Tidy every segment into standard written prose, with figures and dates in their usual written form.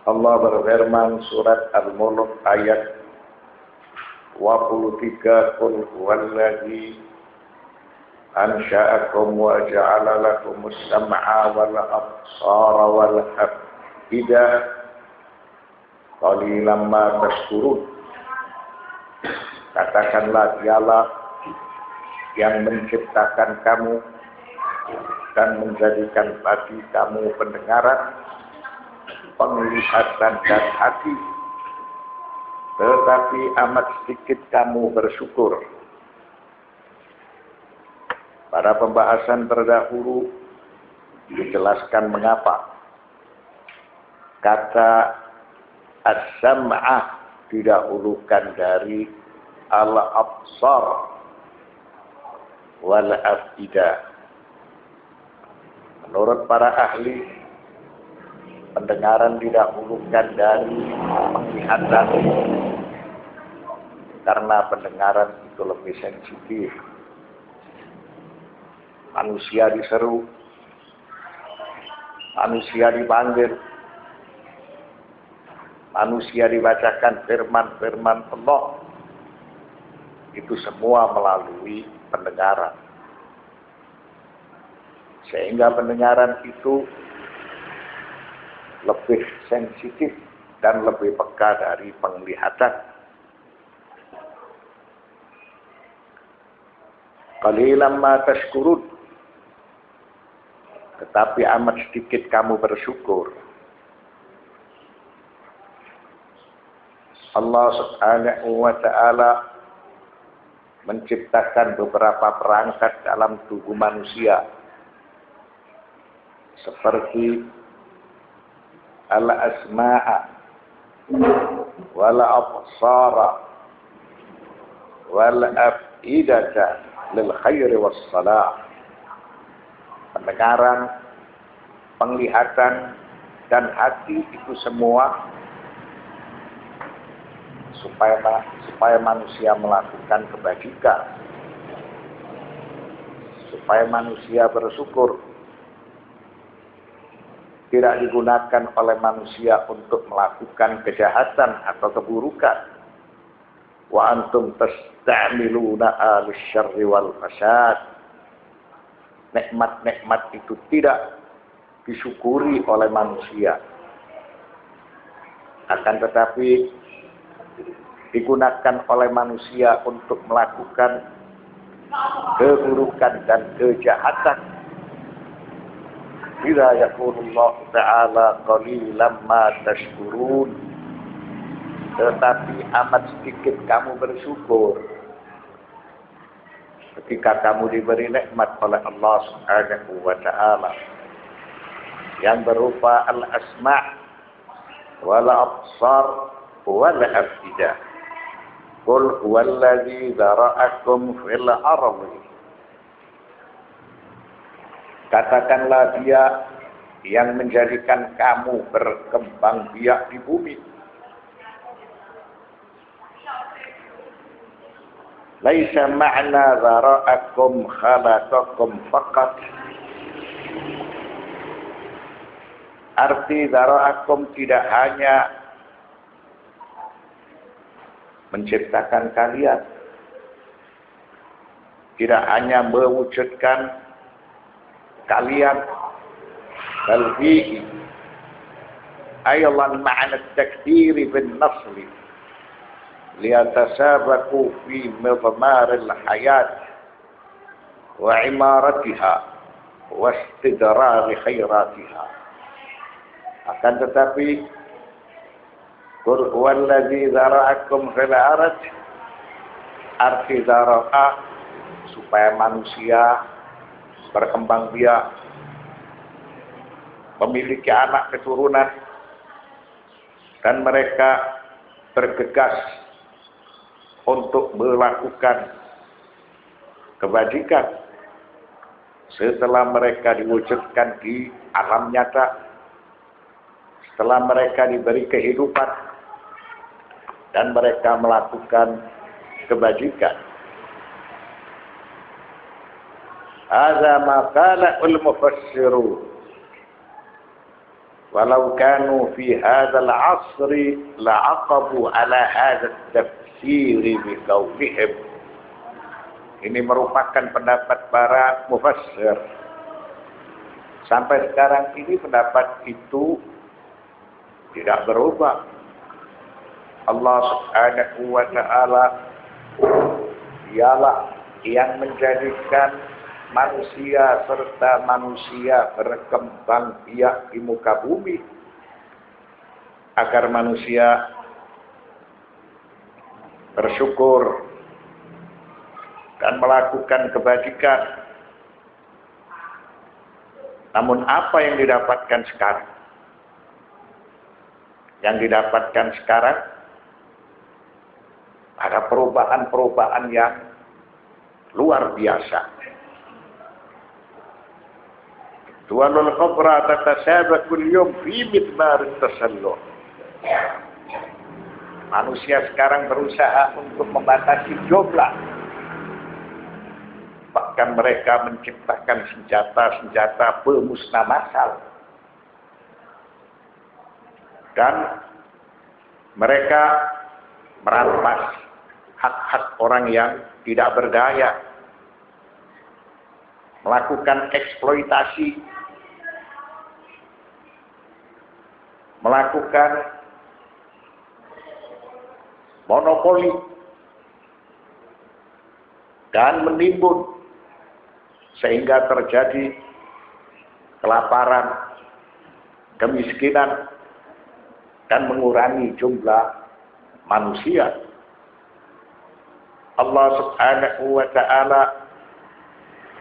Allah berfirman surat Al-Mulk ayat 23, Qul huwallazi ansha'akum wa ja'ala lakumus sam'a wal absara wal afidah qalilan ma tashkurun. Katakanlah dialah yang menciptakan kamu dan menjadikan bagi kamu pendengaran, penglihatan dan hati, tetapi amat sedikit kamu bersyukur. Pada pembahasan terdahulu dijelaskan mengapa kata as-sam'ah didahulukan dari al-absar wal afidah. Menurut para ahli, pendengaran didahulukan dari penglihatan karena pendengaran itu lebih sensitif. Manusia diseru, manusia dipanggil, manusia dibacakan firman-firman Allah, itu semua melalui pendengaran. Sehingga pendengaran itu lebih sensitif dan lebih peka dari penglihatan. Qalilan ma tashkurun, tetapi amat sedikit kamu bersyukur. Allah Subhanahu wa ta'ala menciptakan beberapa perangkat dalam tubuh manusia seperti al-asma'a wal absara wal afidata lil khairi was salah. Pendengaran, penglihatan dan hati itu semua supaya manusia melakukan kebajikan, supaya manusia bersyukur. Tidak digunakan oleh manusia untuk melakukan kejahatan atau keburukan. Wa antum tasta'miluna al-syarri wal fasad. Nikmat-nikmat itu tidak disyukuri oleh manusia. Akan tetapi digunakan oleh manusia untuk melakukan keburukan dan kejahatan. Bila yaqulullah ta'ala qalilan ma tashkurun, tetapi amat sedikit kamu bersyukur ketika kamu diberi nikmat oleh Allah Subhanahu wa ta'ala yang berupa al-asma' wal absar wal afidah. Qul huwallazi dzara'akum fil ardi, katakanlah dia yang menjadikan kamu berkembang biak di bumi. Laisa ma'na dzara'akum khalaqakum faqat. Arti dzara'akum tidak hanya menciptakan kalian, tidak hanya mewujudkan kalian, bal fihi aydan ma'na at-takdir bin nasl liyatasabaqu fi midmar al-hayat wa imaratiha wa istidrar khairatiha. Akan tetapi Qul huwallazi dzara'akum fil ardi, arti dzara'a supaya manusia berkembang biak, memiliki anak keturunan, dan mereka bergegas untuk melakukan kebajikan setelah mereka diwujudkan di alam nyata, setelah mereka diberi kehidupan dan mereka melakukan kebajikan. Hadza ma qala al-mufassirun walau kanu fi hadzal 'asri la'aqabu 'ala hadzal tafsir biqaulihim. Ini merupakan pendapat para mufassir. Sampai sekarang ini pendapat itu tidak berubah. Allah Subhanahu wa ta'ala dialah yang menjadikan manusia serta manusia berkembang biak di muka bumi agar manusia bersyukur dan melakukan kebajikan. Namun apa yang didapatkan sekarang? Yang didapatkan sekarang ada perubahan-perubahan yang luar biasa. Tuanul khabra tatasabaqul yawm fi midmar tasalluh. Manusia sekarang berusaha untuk membatasi jumlah. Bahkan mereka menciptakan senjata-senjata pemusnah massal. Dan mereka merampas hak-hak orang yang tidak berdaya. Melakukan eksploitasi. Melakukan monopoli. Dan menimbun. Sehingga terjadi kelaparan, kemiskinan, dan mengurangi jumlah manusia. Allah Subhanahu wa ta'ala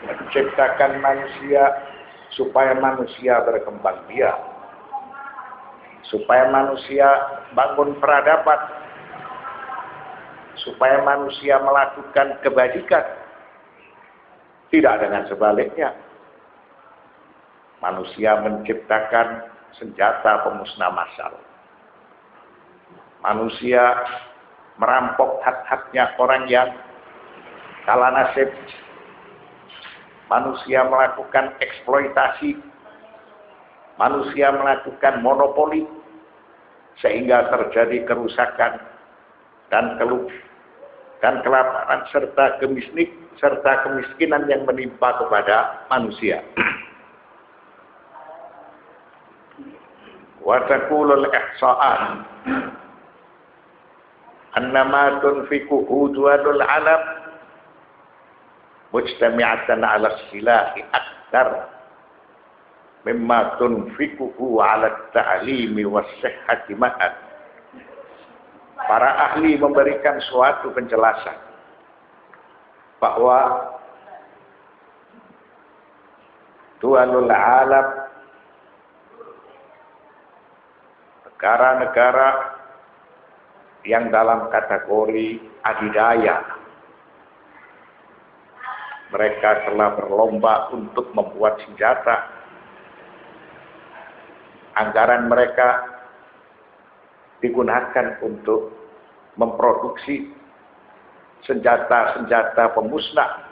menciptakan manusia supaya manusia berkembang biak. Supaya manusia bangun peradaban. Supaya manusia melakukan kebajikan. Tidak dengan sebaliknya. Manusia menciptakan senjata pemusnah massal. Manusia merampok hak-haknya orang yang kalah nasib. Manusia melakukan eksploitasi. Manusia melakukan monopoli. Sehingga terjadi kerusakan dan kelaparan serta kemiskinan yang menimpa kepada manusia. Wa taqulul ihsa'an annama tunfiquhu duwadul alam mujtami'atan 'ala silahi akthar mimma tunfiquhu 'ala at-ta'limi was-sihhati ma'an. Para ahli memberikan suatu penjelasan bahwa dualul alam, negara-negara yang dalam kategori adidaya, mereka telah berlomba untuk membuat senjata. Anggaran mereka digunakan untuk memproduksi senjata-senjata pemusnah.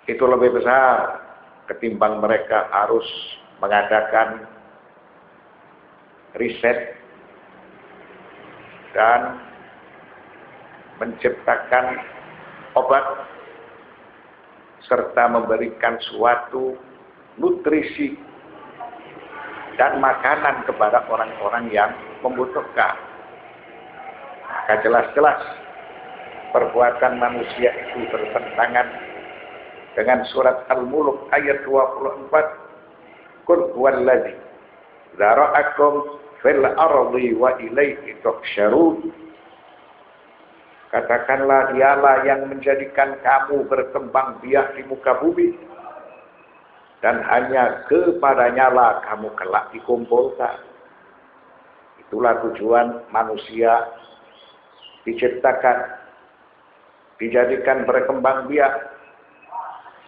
Itu lebih besar ketimbang mereka harus mengadakan riset dan menciptakan obat serta memberikan suatu nutrisi dan makanan kepada orang-orang yang membutuhkan. Maka jelas-jelas perbuatan manusia itu bertentangan dengan surat Al-Mulk ayat 24. Qul huwallazi zara'akum fil ardi wa ilaihi tuhsyarun. Katakanlah dialah yang menjadikan kamu berkembang biak di muka bumi dan hanya kepadanya lah kamu kelak dikumpulkan. Itulah tujuan manusia diciptakan, dijadikan berkembang biak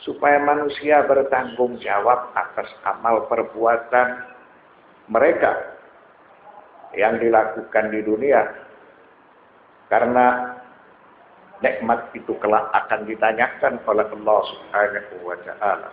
supaya manusia bertanggung jawab atas amal perbuatan mereka yang dilakukan di dunia, karena nikmat itu kelak akan ditanyakan oleh Allah Subhanahu wa ta'ala.